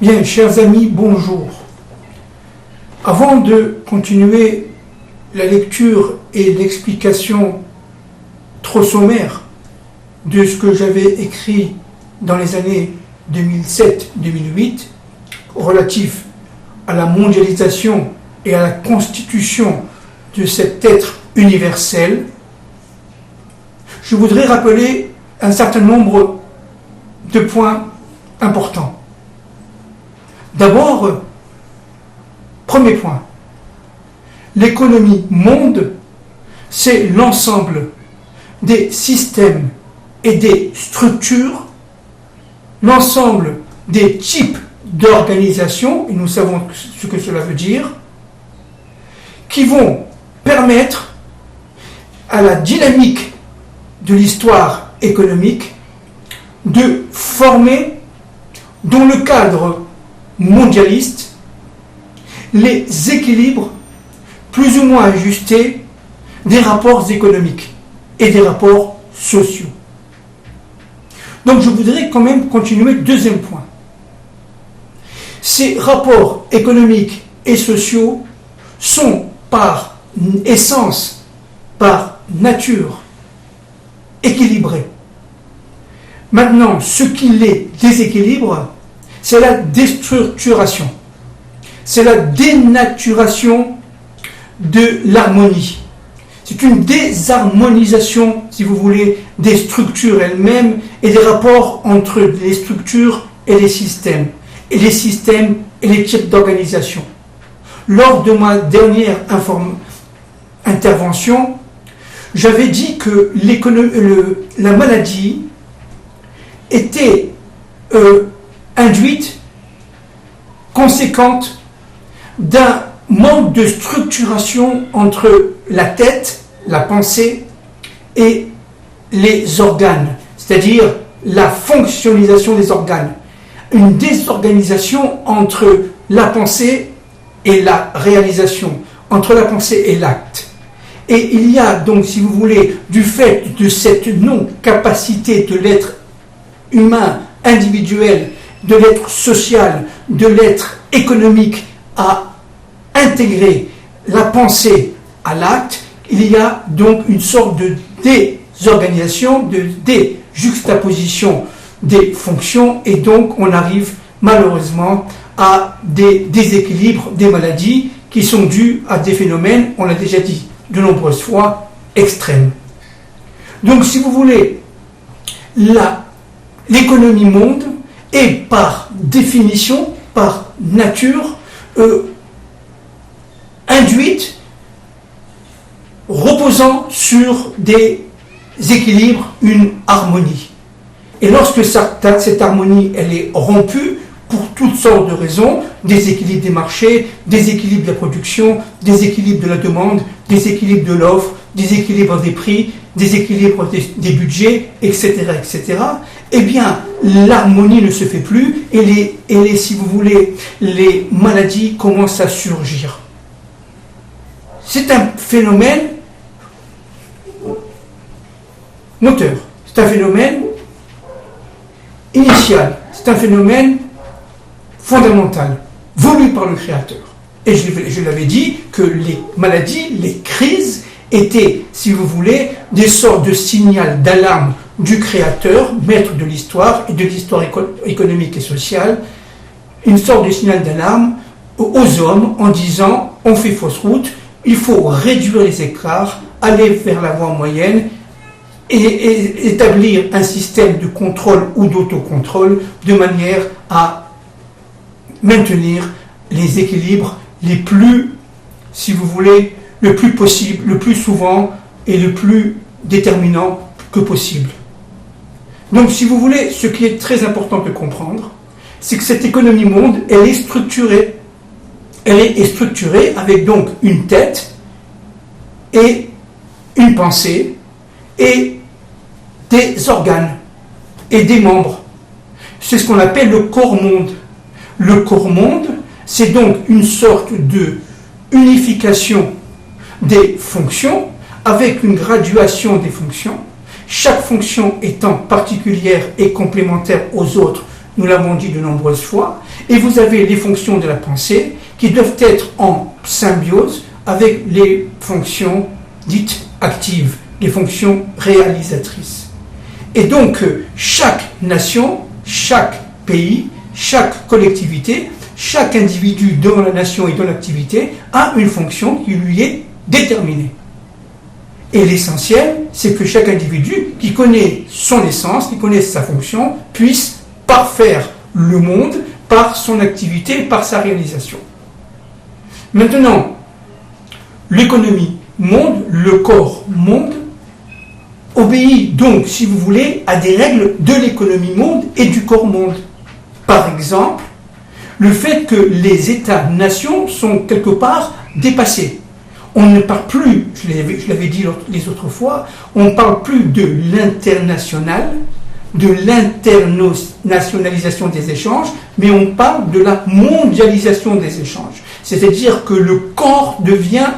Bien, chers amis, bonjour. Avant de continuer la lecture et l'explication trop sommaire de ce que j'avais écrit dans les années 2007-2008 relatif à la mondialisation et à la constitution de cet être universel, je voudrais rappeler un certain nombre de points importants. D'abord, premier point, l'économie monde, c'est l'ensemble des systèmes et des structures, l'ensemble des types d'organisation, et nous savons ce que cela veut dire, qui vont permettre à la dynamique de l'histoire économique de former, dans le cadre mondialiste, les équilibres plus ou moins ajustés des rapports économiques et des rapports sociaux. Donc je voudrais quand même continuer. Deuxième point. Ces rapports économiques et sociaux sont par essence, par nature, équilibrés. Maintenant, ce qui les déséquilibre, c'est la déstructuration. C'est la dénaturation de l'harmonie. C'est une désharmonisation, si vous voulez, des structures elles-mêmes et des rapports entre les structures et les systèmes et les types d'organisation. Lors de ma dernière intervention, j'avais dit que la maladie était induite, conséquente d'un manque de structuration entre la tête, la pensée et les organes, c'est-à-dire la fonctionnalisation des organes. Une désorganisation entre la pensée et la réalisation, entre la pensée et l'acte. Et il y a donc, si vous voulez, du fait de cette non-capacité de l'être humain, individuel, de l'être social, de l'être économique à intégrer la pensée à l'acte, il y a donc une sorte de désorganisation, de déjuxtaposition des fonctions, et donc on arrive malheureusement à des déséquilibres, des maladies qui sont dues à des phénomènes, on l'a déjà dit de nombreuses fois, extrêmes. Donc si vous voulez, l'économie monde est par définition, par nature, induite, reposant sur des équilibres, une harmonie. Et lorsque cette harmonie elle est rompue, pour toutes sortes de raisons, déséquilibre des marchés, déséquilibre de la production, déséquilibre de la demande, déséquilibre de l'offre, déséquilibre des prix, déséquilibre des budgets, etc., etc., eh bien, l'harmonie ne se fait plus et si vous voulez, les maladies commencent à surgir. C'est un phénomène moteur, c'est un phénomène initial, c'est un phénomène fondamental, voulu par le Créateur. Et je l'avais dit que les maladies, les crises, étaient, si vous voulez, des sortes de signal d'alarme du Créateur, maître de l'histoire et de l'histoire économique et sociale, une sorte de signal d'alarme aux hommes en disant on fait fausse route, il faut réduire les écarts, aller vers la voie moyenne et établir un système de contrôle ou d'autocontrôle de manière à maintenir les équilibres les plus, si vous voulez, le plus possible, le plus souvent et le plus déterminant que possible. Donc, si vous voulez, ce qui est très important de comprendre, c'est que cette économie monde, elle est structurée. Elle est structurée avec donc une tête et une pensée et des organes et des membres. C'est ce qu'on appelle le corps monde. Le corps monde, c'est donc une sorte de unification des fonctions avec une graduation des fonctions, chaque fonction étant particulière et complémentaire aux autres nous l'avons dit de nombreuses fois, et vous avez les fonctions de la pensée qui doivent être en symbiose avec les fonctions dites actives, les fonctions réalisatrices. Et donc, chaque nation, chaque pays, chaque collectivité, chaque individu dans la nation et dans l'activité a une fonction qui lui est déterminée. Et l'essentiel, c'est que chaque individu qui connaît son essence, qui connaît sa fonction, puisse parfaire le monde par son activité, par sa réalisation. Maintenant, l'économie monde, le corps monde, obéit donc, si vous voulez, à des règles de l'économie monde et du corps monde. Par exemple, le fait que les États-nations sont quelque part dépassés. On ne parle plus, je l'avais dit les autres fois, on ne parle plus de l'international, de l'internationalisation des échanges, mais on parle de la mondialisation des échanges. C'est-à-dire que le corps devient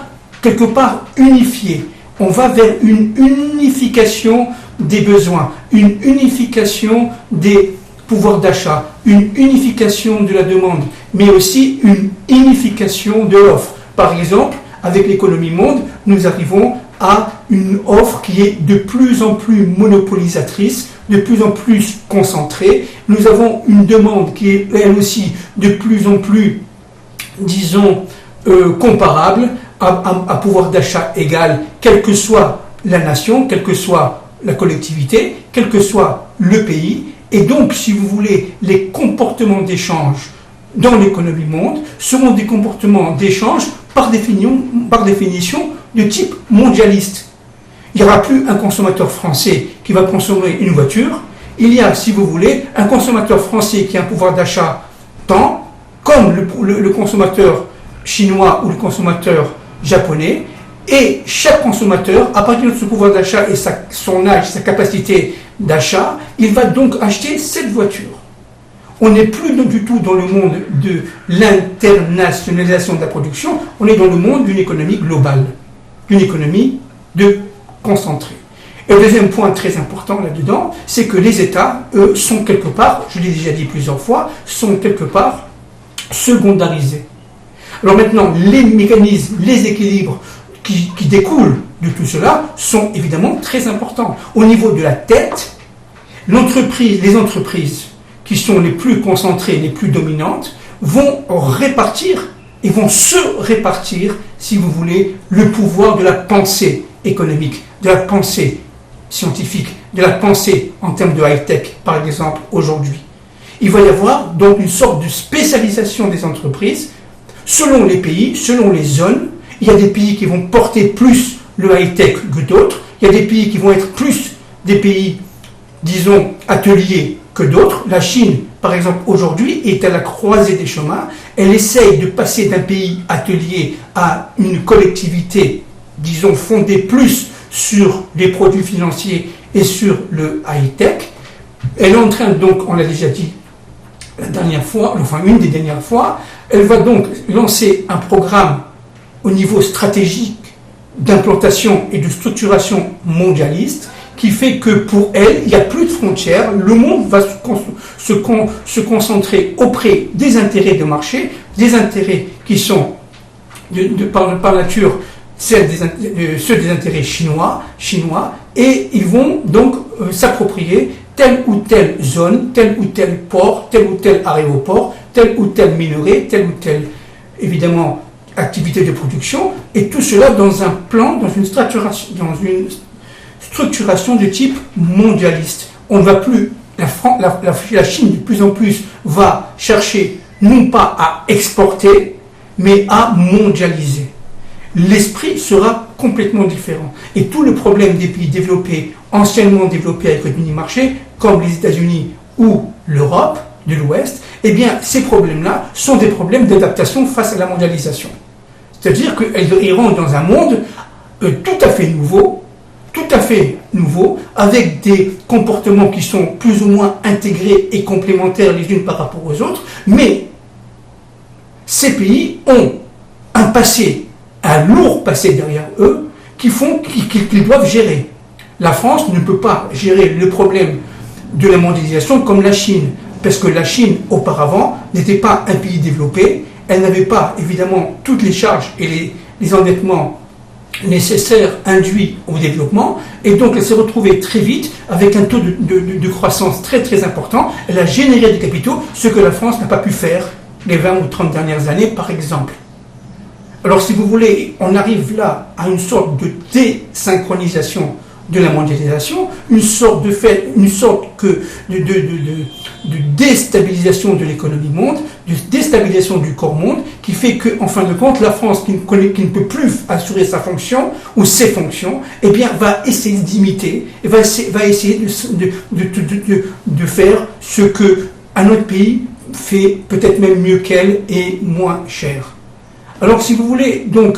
quelque part unifié. On va vers une unification des besoins, une unification des pouvoirs d'achat, une unification de la demande, mais aussi une unification de l'offre. Par exemple, avec l'économie monde, nous arrivons à une offre qui est de plus en plus monopolisatrice, de plus en plus concentrée. Nous avons une demande qui est elle aussi de plus en plus, disons, comparable, à pouvoir d'achat égal, quelle que soit la nation, quelle que soit la collectivité, quel que soit le pays. Et donc, si vous voulez, les comportements d'échange dans l'économie monde seront des comportements d'échange par définition de type mondialiste. Il n'y aura plus un consommateur français qui va consommer une voiture. Il y a, si vous voulez, un consommateur français qui a un pouvoir d'achat tant, comme le consommateur chinois ou le consommateur japonais. Et chaque consommateur, à partir de ce pouvoir d'achat et son âge, sa capacité d'achat, il va donc acheter cette voiture. On n'est plus du tout dans le monde de l'internationalisation de la production, on est dans le monde d'une économie globale, d'une économie concentrée. Et le deuxième point très important là-dedans, c'est que les États, eux, sont quelque part, je l'ai déjà dit plusieurs fois, sont quelque part secondarisés. Alors maintenant, les mécanismes, les équilibres qui découlent de tout cela sont évidemment très importants. Au niveau de la tête, les entreprises qui sont les plus concentrées, les plus dominantes, vont répartir et vont se répartir, si vous voulez, le pouvoir de la pensée économique, de la pensée scientifique, de la pensée en termes de high-tech, par exemple, aujourd'hui. Il va y avoir donc une sorte de spécialisation des entreprises selon les pays, selon les zones. Il y a des pays qui vont porter plus le high-tech que d'autres. Il y a des pays qui vont être plus des pays, disons, ateliers que d'autres. La Chine, par exemple, aujourd'hui, est à la croisée des chemins. Elle essaye de passer d'un pays atelier à une collectivité, disons, fondée plus sur les produits financiers et sur le high-tech. Elle est en train, donc, on l'a déjà dit la dernière fois, enfin une des dernières fois, elle va donc lancer un programme au niveau stratégique d'implantation et de structuration mondialiste qui fait que pour elle, il n'y a plus de frontières, le monde va se concentrer auprès des intérêts de marché, des intérêts qui sont par nature ceux des intérêts chinois, et ils vont donc s'approprier telle ou telle zone, tel ou tel port, tel ou tel aéroport, tel ou tel minerai, telle ou telle, évidemment, activité de production, et tout cela dans un plan, dans une structuration de type mondialiste. On ne va plus, la Chine de plus en plus va chercher non pas à exporter, mais à mondialiser. L'esprit sera complètement différent. Et tout le problème des pays développés, anciennement développés avec le mini-marché, comme les États-Unis ou l'Europe de l'Ouest, eh bien, ces problèmes-là sont des problèmes d'adaptation face à la mondialisation. C'est-à-dire qu'ils rentrent dans un monde tout à fait nouveau, avec des comportements qui sont plus ou moins intégrés et complémentaires les unes par rapport aux autres, mais ces pays ont un lourd passé derrière eux, qu'ils doivent gérer. La France ne peut pas gérer le problème de la mondialisation comme la Chine. Parce que la Chine, auparavant, n'était pas un pays développé, elle n'avait pas, évidemment, toutes les charges et les endettements nécessaires induits au développement, et donc elle s'est retrouvée très vite avec un taux de croissance très très important. Elle a généré des capitaux, ce que la France n'a pas pu faire les 20 ou 30 dernières années, par exemple. Alors, si vous voulez, on arrive là à une sorte de désynchronisation de la mondialisation, une sorte de déstabilisation de l'économie monde, de déstabilisation du corps monde, qui fait qu'en fin de compte, la France, qui ne peut plus assurer sa fonction ou ses fonctions, eh bien, va essayer d'imiter, et va essayer de faire ce que un autre pays fait peut-être même mieux qu'elle et moins cher. Alors, si vous voulez, donc,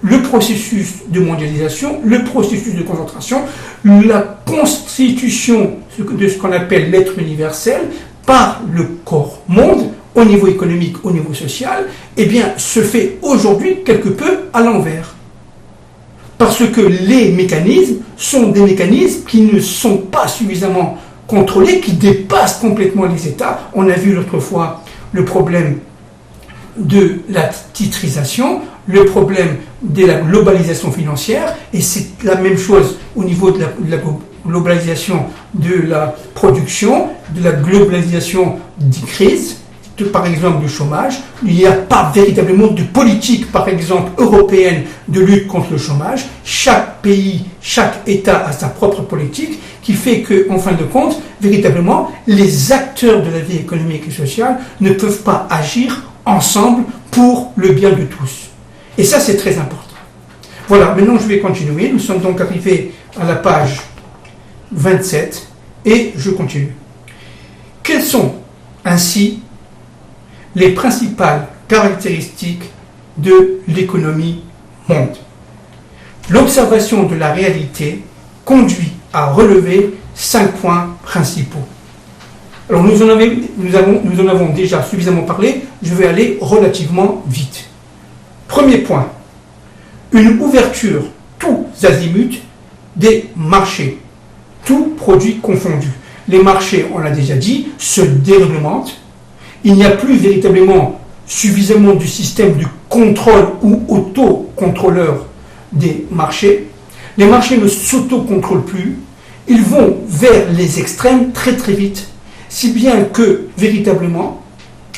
le processus de mondialisation, le processus de concentration, la constitution de ce qu'on appelle l'être universel par le corps monde, au niveau économique, au niveau social, eh bien, se fait aujourd'hui quelque peu à l'envers. Parce que les mécanismes sont des mécanismes qui ne sont pas suffisamment contrôlés, qui dépassent complètement les États. On a vu l'autre fois le problème de la titrisation, le problème de la globalisation financière, et c'est la même chose au niveau de la globalisation de la production, de la globalisation des crises, par exemple du chômage. Il n'y a pas véritablement de politique, par exemple, européenne de lutte contre le chômage. Chaque pays, chaque État a sa propre politique, qui fait qu'en fin de compte, véritablement, les acteurs de la vie économique et sociale ne peuvent pas agir ensemble pour le bien de tous. Et ça, c'est très important. Voilà, maintenant je vais continuer. Nous sommes donc arrivés à la page 27 et je continue. Quelles sont ainsi les principales caractéristiques de l'économie monde? L'observation de la réalité conduit à relever 5 points principaux. Alors nous en avons déjà suffisamment parlé, je vais aller relativement vite. Premier point, une ouverture tous azimuts des marchés, tous produits confondus. Les marchés, on l'a déjà dit, se déréglementent. Il n'y a plus véritablement suffisamment de système de contrôle ou auto-contrôleur des marchés. Les marchés ne s'auto-contrôlent plus. Ils vont vers les extrêmes très très vite. Si bien que, véritablement,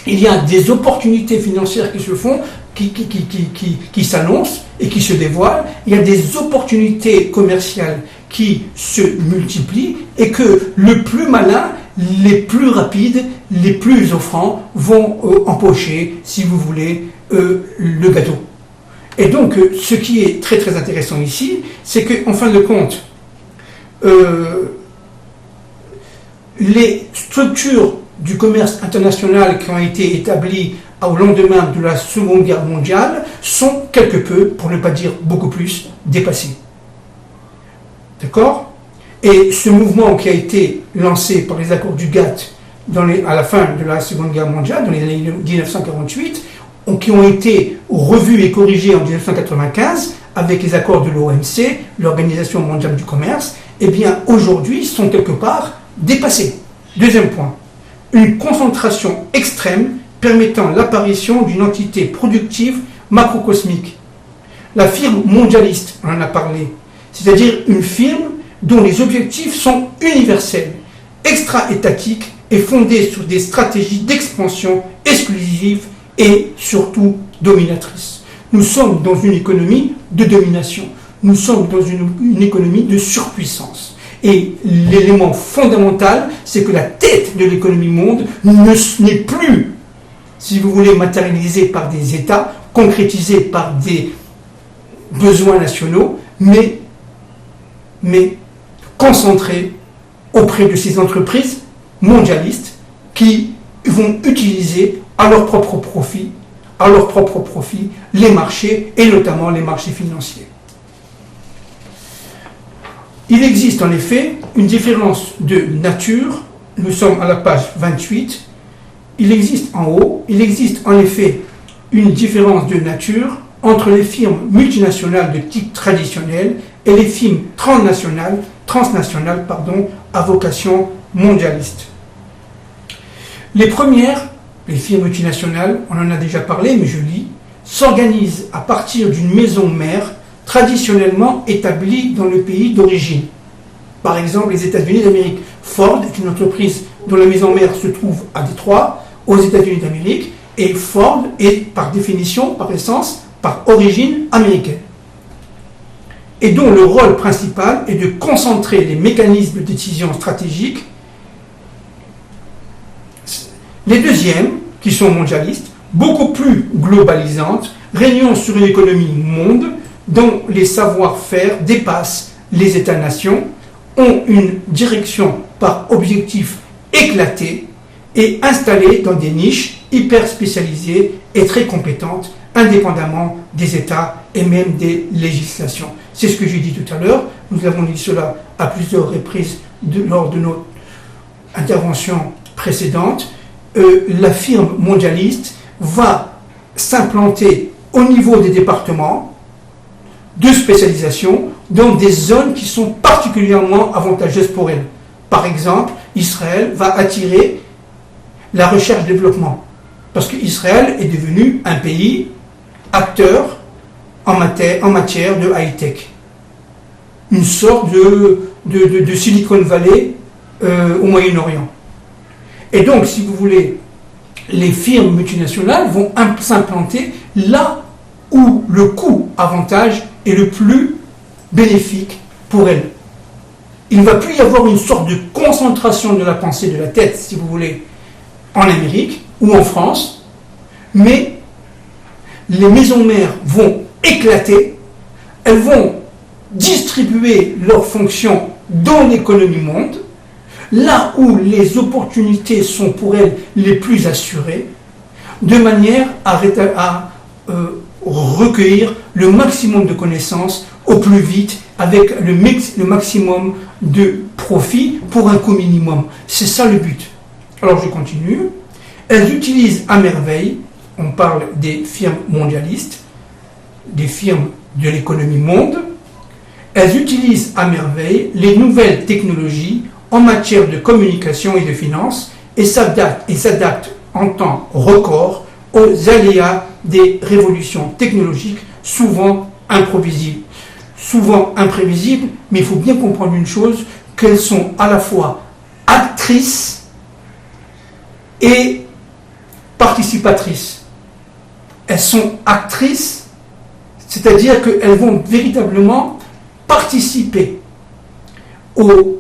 il y a des opportunités financières qui se font, qui s'annoncent et qui se dévoilent. Il y a des opportunités commerciales qui se multiplient et que le plus malin, les plus rapides, les plus offrants vont empocher, si vous voulez, le gâteau. Et donc, ce qui est très très intéressant ici, c'est qu'en fin de compte, les structures du commerce international qui ont été établies au lendemain de la Seconde Guerre mondiale sont quelque peu, pour ne pas dire beaucoup plus, dépassées. D'accord? Et ce mouvement qui a été lancé par les accords du GATT à la fin de la Seconde Guerre mondiale, dans les années 1948, qui ont été revus et corrigés en 1995 avec les accords de l'OMC, l'Organisation mondiale du commerce, eh bien aujourd'hui sont quelque part dépassés. Deuxième point, une concentration extrême permettant l'apparition d'une entité productive macrocosmique. La firme mondialiste, on en a parlé, c'est-à-dire une firme dont les objectifs sont universels, extra-étatiques et fondés sur des stratégies d'expansion exclusives et surtout dominatrices. Nous sommes dans une économie de domination, nous sommes dans une économie de surpuissance. Et l'élément fondamental, c'est que la tête de l'économie monde n'est plus, si vous voulez, matérialisée par des États, concrétisée par des besoins nationaux, mais concentrée auprès de ces entreprises mondialistes qui vont utiliser à leur propre profit, les marchés et notamment les marchés financiers. Il existe en effet une différence de nature, nous sommes à la page 28, il existe en haut, il existe en effet une différence de nature entre les firmes multinationales de type traditionnel et les firmes transnationales à vocation mondialiste. Les premières, les firmes multinationales, on en a déjà parlé, mais je lis, s'organisent à partir d'une maison mère traditionnellement établie dans le pays d'origine. Par exemple, les États-Unis d'Amérique. Ford est une entreprise dont la maison mère se trouve à Détroit, aux États-Unis d'Amérique, et Ford est par définition, par essence, par origine américaine. Et dont le rôle principal est de concentrer les mécanismes de décision stratégique. Les deuxièmes, qui sont mondialistes, beaucoup plus globalisantes, régnant sur une économie monde dont les savoir-faire dépassent les États-nations, ont une direction par objectif éclaté et installée dans des niches hyper spécialisées et très compétentes, indépendamment des États et même des législations. C'est ce que j'ai dit tout à l'heure. Nous avons dit cela à plusieurs reprises lors de nos interventions précédentes. La firme mondialiste va s'implanter au niveau des départements de spécialisation dans des zones qui sont particulièrement avantageuses pour elle. Par exemple, Israël va attirer la recherche-développement parce qu'Israël est devenu un pays acteur en matière de high-tech. Une sorte de Silicon Valley au Moyen-Orient. Et donc, si vous voulez, les firmes multinationales vont s'implanter là où le coût-avantage est le plus bénéfique pour elles. Il ne va plus y avoir une sorte de concentration de la pensée de la tête, si vous voulez, en Amérique ou en France, mais les maisons mères vont éclater, elles vont distribuer leurs fonctions dans l'économie monde, là où les opportunités sont pour elles les plus assurées, de manière à recueillir le maximum de connaissances au plus vite avec le maximum de profit pour un coût minimum. C'est ça le but. Alors je continue. Elles utilisent à merveille, on parle des firmes mondialistes, des firmes de l'économie monde, elles utilisent à merveille les nouvelles technologies en matière de communication et de finance et s'adaptent en temps record aux aléas des révolutions technologiques souvent imprévisibles. Souvent imprévisibles, mais il faut bien comprendre une chose, qu'elles sont à la fois actrices et participatrices. Elles sont actrices, c'est-à-dire qu'elles vont véritablement participer au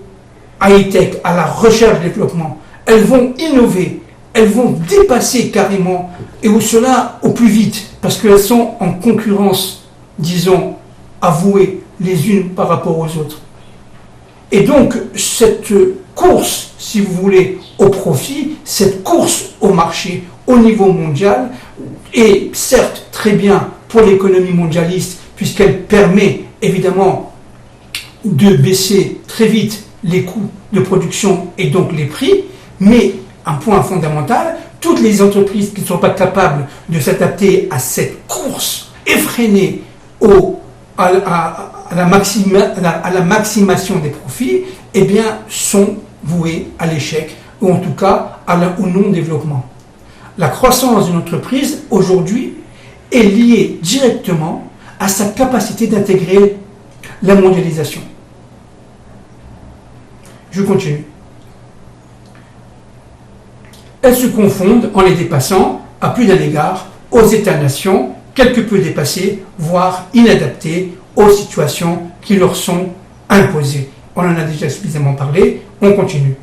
high-tech, à la recherche-développement. Elles vont innover, elles vont dépasser carrément, et cela au plus vite, parce qu'elles sont en concurrence, disons, avouée les unes par rapport aux autres. Et donc, cette course, si vous voulez, au profit, cette course au marché, au niveau mondial, est certes très bien pour l'économie mondialiste, puisqu'elle permet évidemment de baisser très vite les coûts de production et donc les prix, mais un point fondamental, toutes les entreprises qui ne sont pas capables de s'adapter à cette course effrénée à la maximation des profits, eh bien, sont vouées à l'échec, ou en tout cas au non-développement. La croissance d'une entreprise, aujourd'hui, est liée directement à sa capacité d'intégrer la mondialisation. Je continue. Elles se confondent en les dépassant, à plus d'un égard, aux États-nations, quelque peu dépassés, voire inadaptés aux situations qui leur sont imposées. On en a déjà suffisamment parlé, on continue.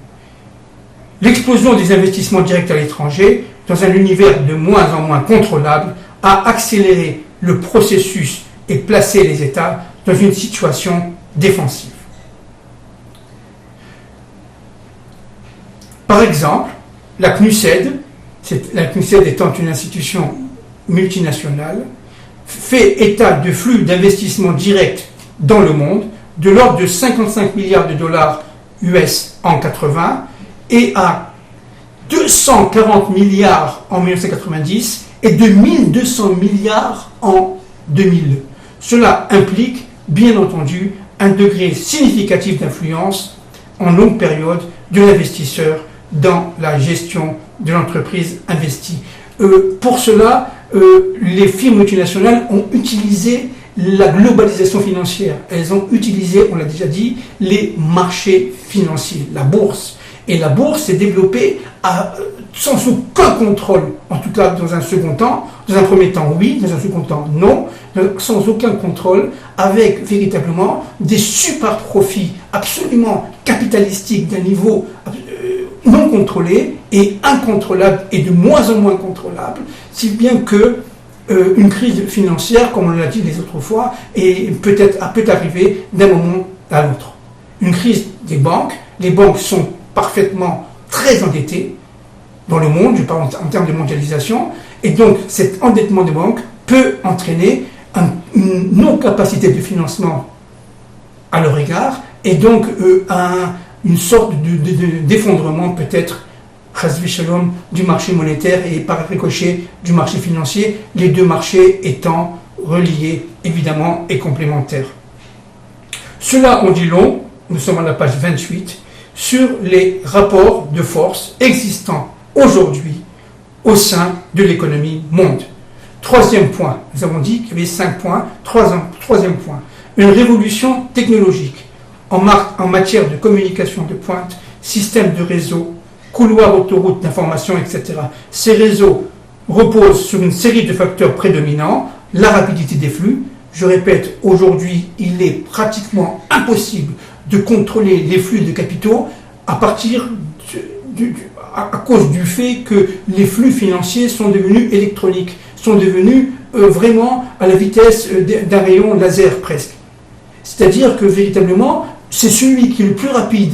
L'explosion des investissements directs à l'étranger, dans un univers de moins en moins contrôlable, a accéléré le processus et placé les États dans une situation défensive. Par exemple, la CNUSED étant une institution multinationale, fait état de flux d'investissements directs dans le monde de l'ordre de 55 milliards de dollars US en 80 et à 240 milliards en 1990 et de 1200 milliards en 2000. Cela implique, bien entendu, un degré significatif d'influence en longue période de l'investisseur dans la gestion de l'entreprise investie. Pour cela, les firmes multinationales ont utilisé la globalisation financière. Elles ont utilisé, on l'a déjà dit, les marchés financiers, la bourse. Et la bourse s'est développée sans aucun contrôle, en tout cas dans un second temps. Dans un premier temps, oui, dans un second temps, non, sans aucun contrôle, avec véritablement des super profits absolument capitalistiques d'un niveau non contrôlé et incontrôlable et de moins en moins contrôlable, si bien que une crise financière, comme on l'a dit les autres fois, peut arriver d'un moment à l'autre. Une crise des banques, les banques sont parfaitement très endettées dans le monde, je parle en termes de mondialisation, et donc cet endettement des banques peut entraîner une non-capacité de financement à leur égard, et donc une sorte d'effondrement peut-être Shalom, du marché monétaire et par ricochet du marché financier, les deux marchés étant reliés évidemment et complémentaires. Cela on dit long, nous sommes à la page 28, sur les rapports de force existants aujourd'hui au sein de l'économie monde. Troisième point, nous avons dit qu'il y avait 5 points, troisième point, une révolution technologique en matière de communication de pointe, système de réseau, couloirs, autoroutes d'information, etc. Ces réseaux reposent sur une série de facteurs prédominants, la rapidité des flux. Je répète, aujourd'hui, il est pratiquement impossible de contrôler les flux de capitaux à cause du fait que les flux financiers sont devenus électroniques, sont devenus vraiment à la vitesse d'un rayon laser presque. C'est-à-dire que véritablement, c'est celui qui est le plus rapide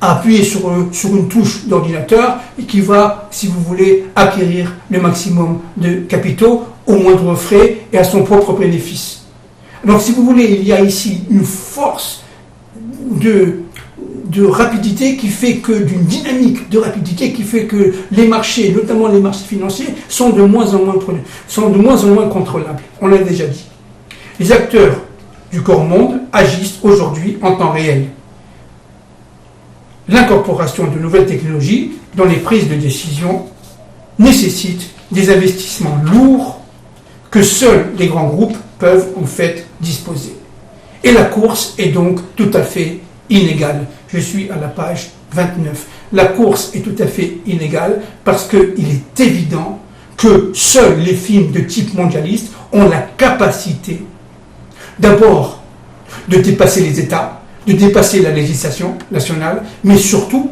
à appuyer sur une touche d'ordinateur et qui va, si vous voulez, acquérir le maximum de capitaux au moindre frais et à son propre bénéfice. Donc, si vous voulez, il y a ici une force de rapidité qui fait que, d'une dynamique de rapidité qui fait que les marchés, notamment les marchés financiers, sont de moins en moins contrôlables. On l'a déjà dit. Les acteurs du corps monde agissent aujourd'hui en temps réel. L'incorporation de nouvelles technologies dans les prises de décision nécessite des investissements lourds que seuls les grands groupes peuvent en fait disposer. Et la course est donc tout à fait inégale. Je suis à la page 29. La course est tout à fait inégale parce qu'il est évident que seuls les films de type mondialiste ont la capacité d'abord de dépasser les États, de dépasser la législation nationale, mais surtout,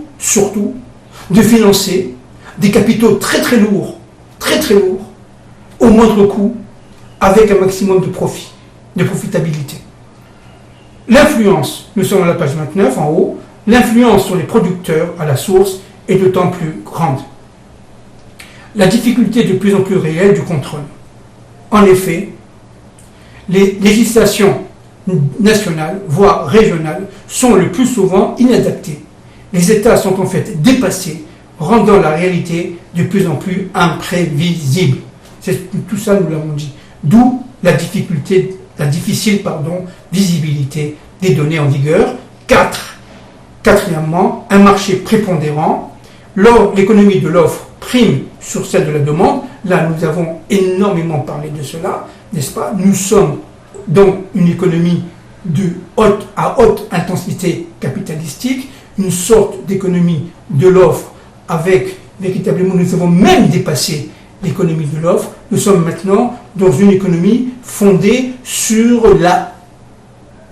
de financer des capitaux très très lourds, au moindre coût, avec un maximum de profit, de profitabilité. L'influence, nous sommes à la page 29 en haut, l'influence sur les producteurs à la source est d'autant plus grande. La difficulté de plus en plus réelle du contrôle. En effet, les législations nationales, voire régionales, sont le plus souvent inadaptées. Les États sont en fait dépassés, rendant la réalité de plus en plus imprévisible. Tout ça, nous l'avons dit. D'où la difficile visibilité des données en vigueur. Quatrièmement, un marché prépondérant. L'économie de l'offre prime sur celle de la demande. Là, nous avons énormément parlé de cela, n'est-ce pas? Nous sommes dans une économie à haute intensité capitalistique, une sorte d'économie de l'offre avec, véritablement, nous avons même dépassé l'économie de l'offre. Nous sommes maintenant dans une économie fondée sur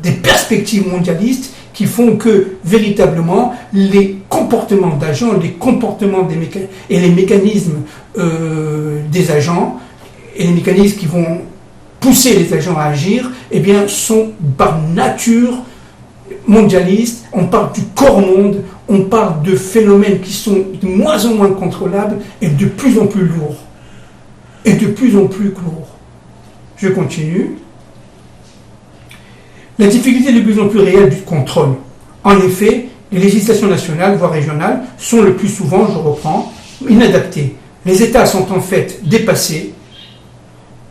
des perspectives mondialistes qui font que, véritablement, les comportements d'agents, les comportements et les mécanismes des agents, et les mécanismes qui vont pousser les agents à agir, eh bien, sont par nature mondialistes. On parle du corps monde, on parle de phénomènes qui sont de moins en moins contrôlables et de plus en plus lourds. Je continue. La difficulté de plus en plus réelle du contrôle. En effet, les législations nationales, voire régionales, sont le plus souvent, je reprends, inadaptées. Les États sont en fait dépassés,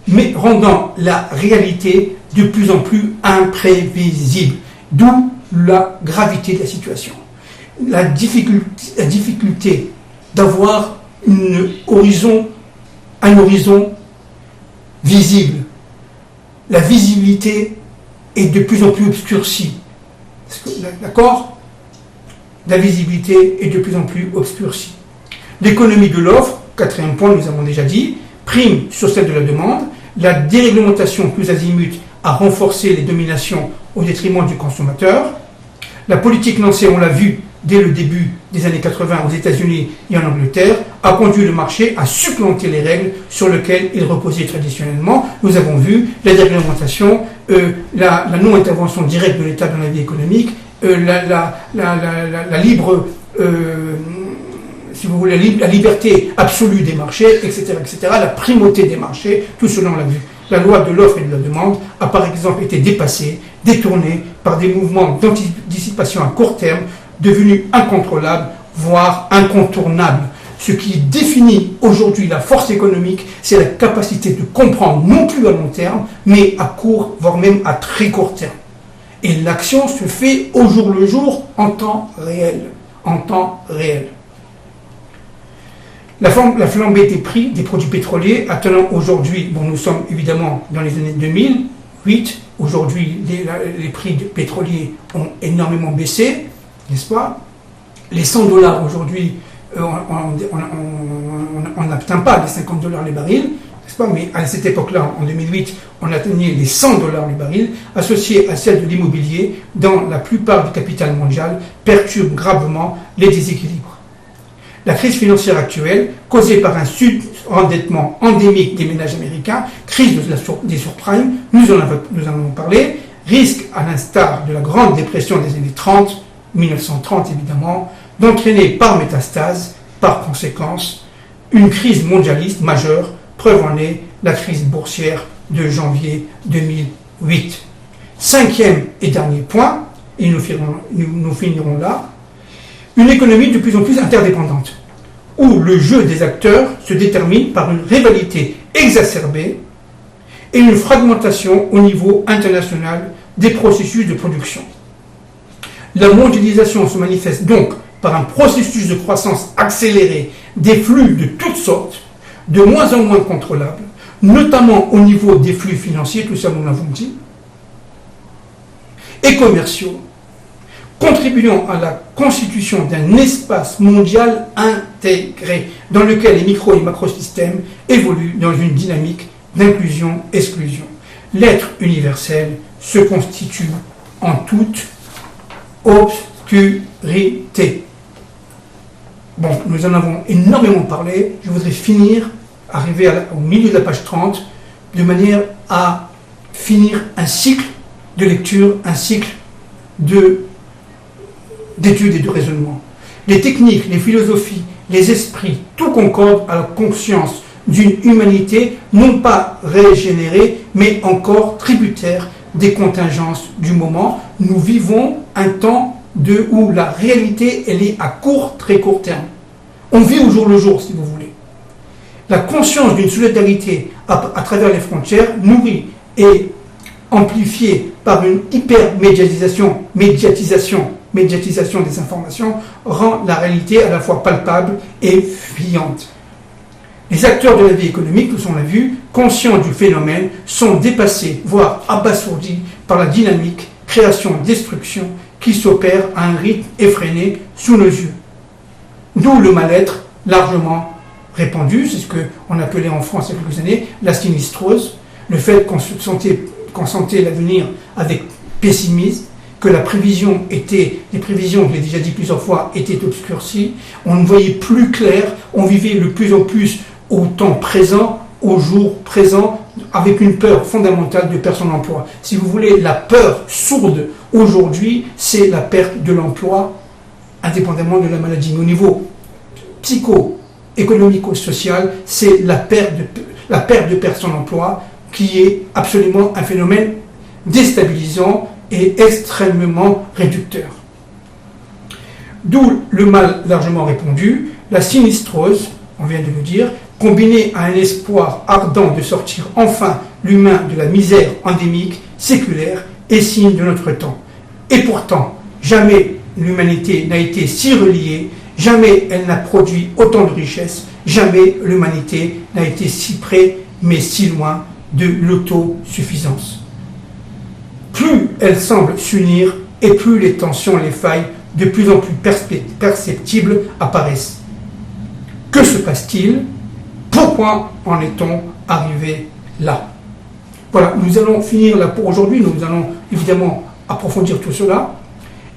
mais rendant la réalité de plus en plus imprévisible. D'où la gravité de la situation. La difficulté d'avoir un horizon visible. La visibilité est de plus en plus obscurcie. D'accord ? La visibilité est de plus en plus obscurcie. L'économie de l'offre, quatrième point, nous avons déjà dit, prime sur celle de la demande. La déréglementation plus azimut a renforcé les dominations au détriment du consommateur. La politique lancée, on l'a vu dès le début des années 80 aux États-Unis et en Angleterre, a conduit le marché à supplanter les règles sur lesquelles il reposait traditionnellement. Nous avons vu la déréglementation, la non-intervention directe de l'État dans la vie économique, la libre, si vous voulez, la liberté absolue des marchés, etc., la primauté des marchés, tout cela on l'a vu. La loi de l'offre et de la demande a par exemple été dépassée, détournée par des mouvements d'anticipation à court terme, devenus incontrôlables, voire incontournables. Ce qui définit aujourd'hui la force économique, c'est la capacité de comprendre, non plus à long terme, mais à court, voire même à très court terme. Et l'action se fait au jour le jour, en temps réel. En temps réel. La flambée des prix des produits pétroliers attenant aujourd'hui, bon, nous sommes évidemment dans les années 2008, aujourd'hui les prix pétroliers ont énormément baissé, n'est-ce pas ? Les $100 aujourd'hui, on n'atteint pas les $50 les barils, n'est-ce pas ? Mais à cette époque-là, en 2008, on atteignait les $100 les barils, associés à celle de l'immobilier, dans la plupart du capital mondial, perturbe gravement les déséquilibres. La crise financière actuelle, causée par un surendettement endémique des ménages américains, crise des surprimes, nous en avons parlé, risque, à l'instar de la Grande Dépression des années 30, 1930 évidemment, d'entraîner par métastase, par conséquence, une crise mondialiste majeure, preuve en est la crise boursière de janvier 2008. Cinquième et dernier point, et nous finirons là, une économie de plus en plus interdépendante, où le jeu des acteurs se détermine par une rivalité exacerbée et une fragmentation au niveau international des processus de production. La mondialisation se manifeste donc par un processus de croissance accéléré des flux de toutes sortes, de moins en moins contrôlables, notamment au niveau des flux financiers, tout ça nous l'avons dit, et commerciaux, contribuant à la constitution d'un espace mondial intégré, dans lequel les micro- et macrosystèmes évoluent dans une dynamique d'inclusion-exclusion. L'être universel se constitue en toute obscurité. Bon, nous en avons énormément parlé. Je voudrais arriver au milieu de la page 30, de manière à finir un cycle de lecture, un cycle d'études et de raisonnement. Les techniques, les philosophies, les esprits, tout concorde à la conscience d'une humanité non pas régénérée, mais encore tributaire des contingences du moment. Nous vivons un temps où la réalité, elle est à très court terme. On vit au jour le jour, si vous voulez. La conscience d'une solidarité à travers les frontières, nourrie et amplifiée par une hyper-médiatisation des informations, rend la réalité à la fois palpable et fuyante. Les acteurs de la vie économique, nous on l'a vu, conscients du phénomène, sont dépassés, voire abasourdis par la dynamique création-destruction qui s'opère à un rythme effréné sous nos yeux. D'où le mal-être largement répandu, c'est ce qu'on appelait en France il y a quelques années la sinistrose, le fait qu'on sentait l'avenir avec pessimisme, que les prévisions, je l'ai déjà dit plusieurs fois, étaient obscurcies, on ne voyait plus clair, on vivait de plus en plus au temps présent, au jour présent, avec une peur fondamentale de perdre son emploi. Si vous voulez, la peur sourde aujourd'hui, c'est la perte de l'emploi, indépendamment de la maladie. Mais au niveau psycho-économico-social, c'est la perte de perdre son emploi qui est absolument un phénomène déstabilisant et extrêmement réducteur. D'où le mal largement répandu, la sinistrose, on vient de le dire, combinée à un espoir ardent de sortir enfin l'humain de la misère endémique, séculaire, est signe de notre temps. Et pourtant, jamais l'humanité n'a été si reliée Jamais elle n'a produit autant de richesses. Jamais l'humanité n'a été si près, mais si loin de l'autosuffisance. Plus elle semble s'unir, et plus les tensions, les failles, de plus en plus perceptibles apparaissent. Que se passe-t-il? Pourquoi en est-on arrivé là? Voilà, nous allons finir là pour aujourd'hui. Nous allons évidemment approfondir tout cela.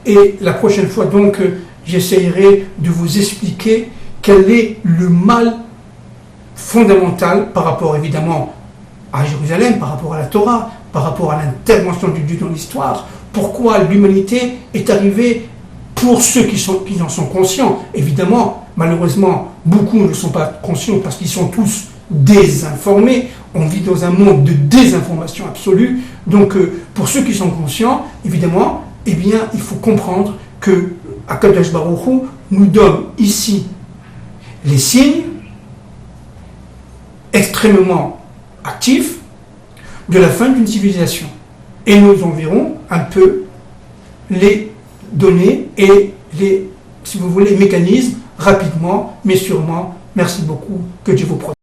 Et la prochaine fois, donc, j'essayerai de vous expliquer quel est le mal fondamental par rapport, évidemment, à Jérusalem, par rapport à la Torah, par rapport à l'intervention de Dieu dans l'histoire. Pourquoi l'humanité est arrivée, pour ceux qui en sont conscients. Évidemment, malheureusement, beaucoup ne sont pas conscients parce qu'ils sont tous désinformés. On vit dans un monde de désinformation absolue. Donc, pour ceux qui sont conscients, évidemment, eh bien, il faut comprendre que Akadosh Baruch Hu nous donne ici les signes extrêmement actifs de la fin d'une civilisation. Et nous en verrons un peu les données et les, si vous voulez, les mécanismes rapidement, mais sûrement. Merci beaucoup. Que Dieu vous protège.